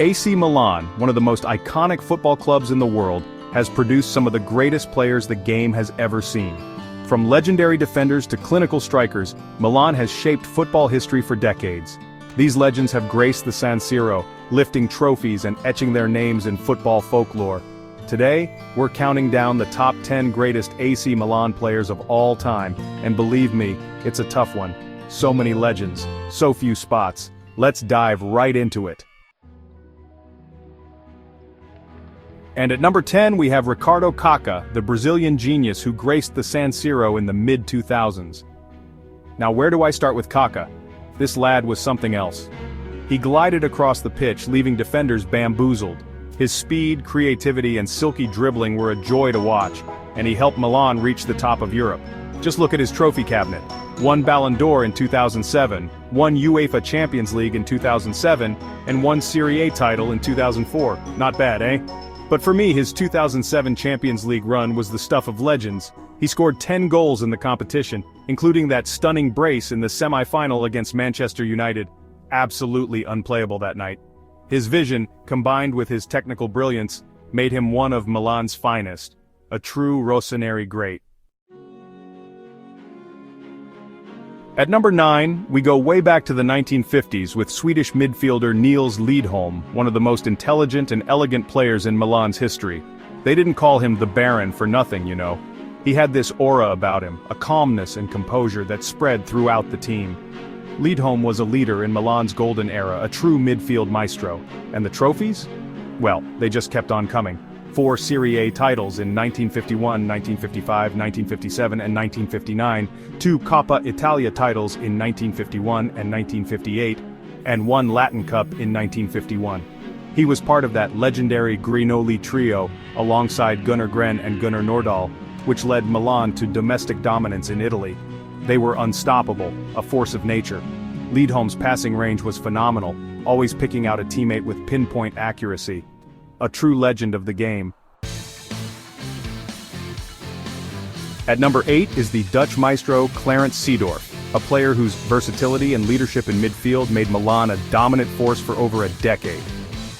AC Milan, one of the most iconic football clubs in the world, has produced some of the greatest players the game has ever seen. From legendary defenders to clinical strikers, Milan has shaped football history for decades. These legends have graced the San Siro, lifting trophies and etching their names in football folklore. Today, we're counting down the top 10 greatest AC Milan players of all time, and believe me, it's a tough one. So many legends, so few spots. Let's dive right into it. And at number 10 we have Ricardo Kaká, the Brazilian genius who graced the San Siro in the mid-2000s. Now where do I start with Kaká? This lad was something else. He glided across the pitch, leaving defenders bamboozled. His speed, creativity and silky dribbling were a joy to watch, and he helped Milan reach the top of Europe. Just look at his trophy cabinet. 1 Ballon d'Or in 2007, 1 UEFA Champions League in 2007, and 1 Serie A title in 2004. Not bad, eh? But for me, his 2007 Champions League run was the stuff of legends. He scored 10 goals in the competition, including that stunning brace in the semi-final against Manchester United. Absolutely unplayable that night. His vision, combined with his technical brilliance, made him one of Milan's finest, a true Rossoneri great. At number 9, we go way back to the 1950s with Swedish midfielder Nils Lidholm, one of the most intelligent and elegant players in Milan's history. They didn't call him the Baron for nothing, you know. He had this aura about him, a calmness and composure that spread throughout the team. Lidholm was a leader in Milan's golden era, a true midfield maestro. And the trophies? Well, they just kept on coming. 4 Serie A titles in 1951, 1955, 1957 and 1959, 2 Coppa Italia titles in 1951 and 1958, and 1 Latin Cup in 1951. He was part of that legendary Grinoli trio, alongside Gunnar Gren and Gunnar Nordahl, which led Milan to domestic dominance in Italy. They were unstoppable, a force of nature. Lidholm's passing range was phenomenal, always picking out a teammate with pinpoint accuracy. A true legend of the game. At number 8 is the Dutch maestro Clarence Seedorf, a player whose versatility and leadership in midfield made Milan a dominant force for over a decade.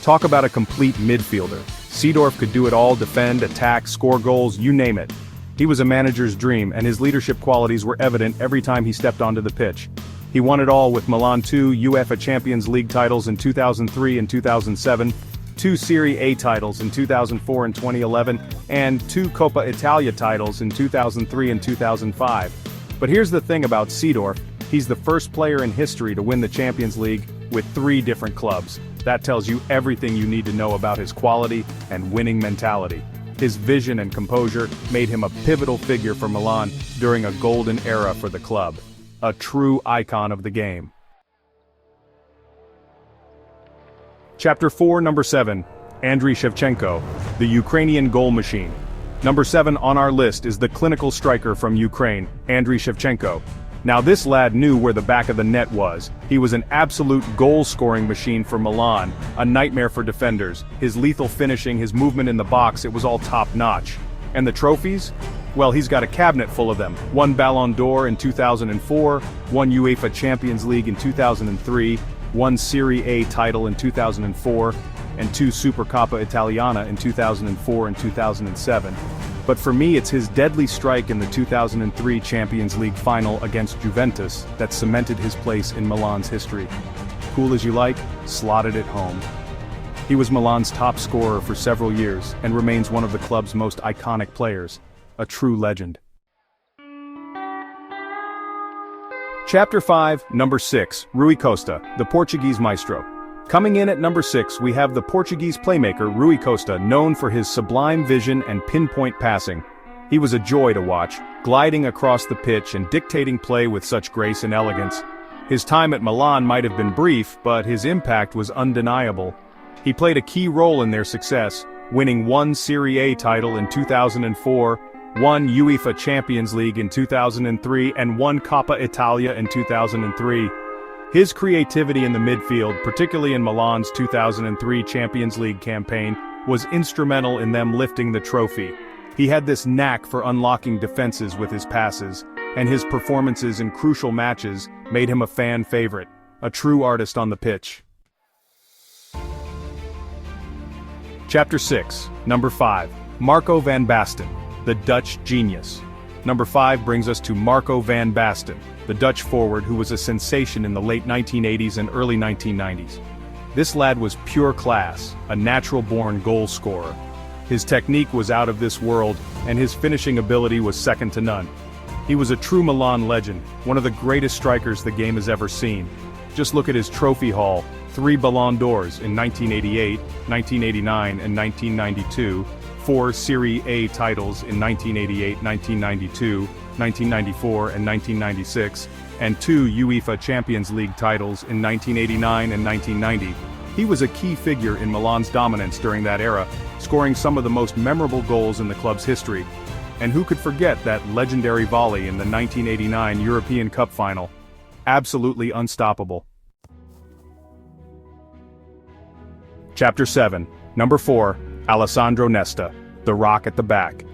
Talk about a complete midfielder. Seedorf could do it all: defend, attack, score goals, you name it. He was a manager's dream, and his leadership qualities were evident every time he stepped onto the pitch. He won it all with Milan: 2 UEFA Champions League titles in 2003 and 2007, 2 Serie A titles in 2004 and 2011, and 2 Coppa Italia titles in 2003 and 2005. But here's the thing about Seedorf: he's the first player in history to win the Champions League with 3 different clubs. That tells you everything you need to know about his quality and winning mentality. His vision and composure made him a pivotal figure for Milan during a golden era for the club. A true icon of the game. Chapter 4, Number 7. Andriy Shevchenko, the Ukrainian goal machine. Number 7 on our list is the clinical striker from Ukraine, Andriy Shevchenko. Now this lad knew where the back of the net was. He was an absolute goal-scoring machine for Milan, a nightmare for defenders. His lethal finishing, his movement in the box, it was all top-notch. And the trophies? Well, he's got a cabinet full of them. 1 Ballon d'Or in 2004, 1 UEFA Champions League in 2003, 1 Serie A title in 2004, and 2 Supercoppa Italiana in 2004 and 2007. But for me, it's his deadly strike in the 2003 Champions League final against Juventus that cemented his place in Milan's history. Cool as you like, slotted it home. He was Milan's top scorer for several years and remains one of the club's most iconic players, a true legend. Chapter 5, Number 6, Rui Costa, the Portuguese maestro. Coming in at number 6 we have the Portuguese playmaker Rui Costa, known for his sublime vision and pinpoint passing. He was a joy to watch, gliding across the pitch and dictating play with such grace and elegance. His time at Milan might have been brief, but his impact was undeniable. He played a key role in their success, winning 1 Serie A title in 2004, 1 UEFA Champions League in 2003 and 1 Coppa Italia in 2003. His creativity in the midfield, particularly in Milan's 2003 Champions League campaign, was instrumental in them lifting the trophy. He had this knack for unlocking defenses with his passes, and his performances in crucial matches made him a fan favorite, a true artist on the pitch. Chapter 6, Number 5, Marco van Basten, the Dutch genius. Number 5 brings us to Marco van Basten, the Dutch forward who was a sensation in the late 1980s and early 1990s. This lad was pure class, a natural-born goal scorer. His technique was out of this world, and his finishing ability was second to none. He was a true Milan legend, one of the greatest strikers the game has ever seen. Just look at his trophy haul: 3 Ballon d'Ors in 1988, 1989, and 1992, 4 Serie A titles in 1988, 1992, 1994, and 1996, and 2 UEFA Champions League titles in 1989 and 1990. He was a key figure in Milan's dominance during that era, scoring some of the most memorable goals in the club's history. And who could forget that legendary volley in the 1989 European Cup final? Absolutely unstoppable. Chapter 7, Number 4, Alessandro Nesta, the Rock at the back.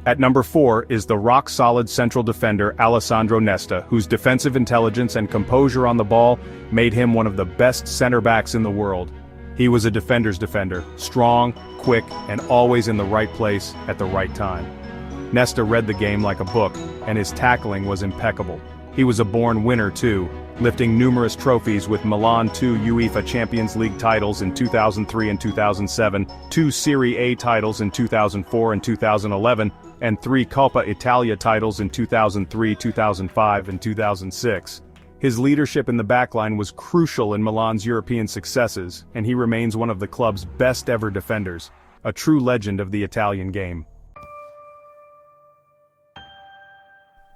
At number 4 is the rock-solid central defender Alessandro Nesta, whose defensive intelligence and composure on the ball made him one of the best center-backs in the world. He was a defender's defender, strong, quick, and always in the right place at the right time. Nesta read the game like a book, and his tackling was impeccable. He was a born winner too, lifting numerous trophies with Milan, 2 UEFA Champions League titles in 2003 and 2007, 2 Serie A titles in 2004 and 2011, and 3 Coppa Italia titles in 2003, 2005, and 2006. His leadership in the backline was crucial in Milan's European successes, and he remains one of the club's best-ever defenders, a true legend of the Italian game.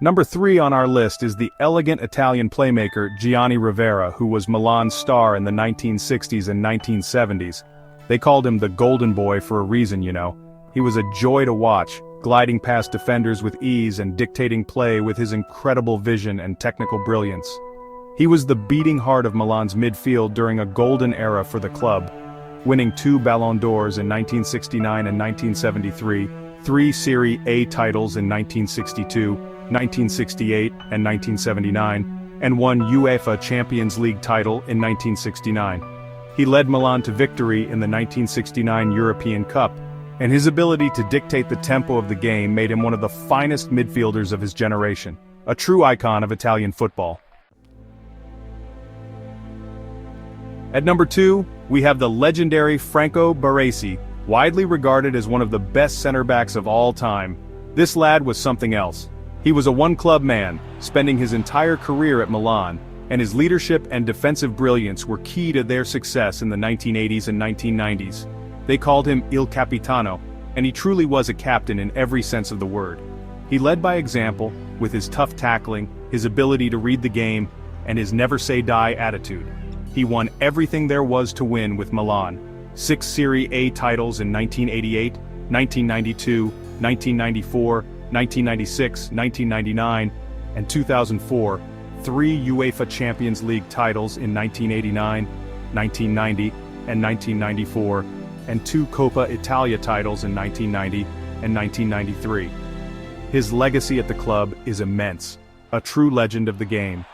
Number 3 on our list is the elegant Italian playmaker Gianni Rivera, who was Milan's star in the 1960s and 1970s. They called him the Golden Boy for a reason, you know. He was a joy to watch, gliding past defenders with ease and dictating play with his incredible vision and technical brilliance. He was the beating heart of Milan's midfield during a golden era for the club, winning 2 Ballon d'Ors in 1969 and 1973, 3 Serie A titles in 1962, 1968, and 1979, and 1 UEFA Champions League title in 1969. He led Milan to victory in the 1969 European Cup, and his ability to dictate the tempo of the game made him one of the finest midfielders of his generation, a true icon of Italian football. At number 2, we have the legendary Franco Baresi, widely regarded as one of the best center-backs of all time. This lad was something else. He was a one-club man, spending his entire career at Milan, and his leadership and defensive brilliance were key to their success in the 1980s and 1990s. They called him Il Capitano, and he truly was a captain in every sense of the word. He led by example, with his tough tackling, his ability to read the game, and his never-say-die attitude. He won everything there was to win with Milan: 6 Serie A titles in 1988, 1992, 1994, 1996, 1999, and 2004, 3 UEFA Champions League titles in 1989, 1990, and 1994, and 2 Coppa Italia titles in 1990 and 1993. His legacy at the club is immense, a true legend of the game.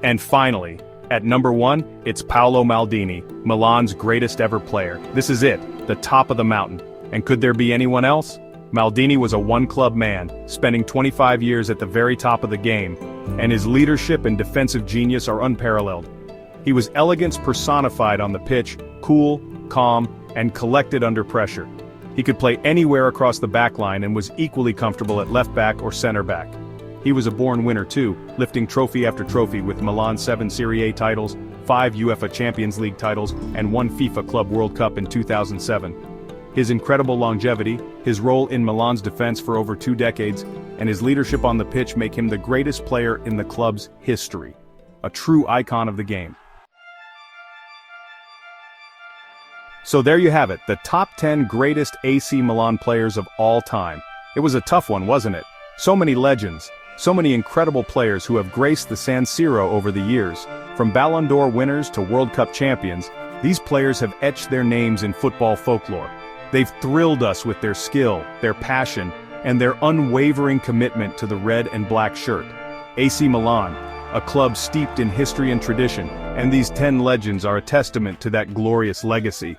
And finally, at number 1, it's Paolo Maldini, Milan's greatest ever player. This is it, the top of the mountain. And could there be anyone else? Maldini was a one-club man, spending 25 years at the very top of the game, and his leadership and defensive genius are unparalleled. He was elegance personified on the pitch, cool, calm, and collected under pressure. He could play anywhere across the backline and was equally comfortable at left back or center back. He was a born winner too, lifting trophy after trophy with Milan's 7 Serie A titles, 5 UEFA Champions League titles, and 1 FIFA Club World Cup in 2007. His incredible longevity, his role in Milan's defense for over 2 decades, and his leadership on the pitch make him the greatest player in the club's history. A true icon of the game. So there you have it, the top 10 greatest AC Milan players of all time. It was a tough one, wasn't it? So many legends, so many incredible players who have graced the San Siro over the years. From Ballon d'Or winners to World Cup champions, these players have etched their names in football folklore. They've thrilled us with their skill, their passion, and their unwavering commitment to the red and black shirt. AC Milan, a club steeped in history and tradition, and these 10 legends are a testament to that glorious legacy.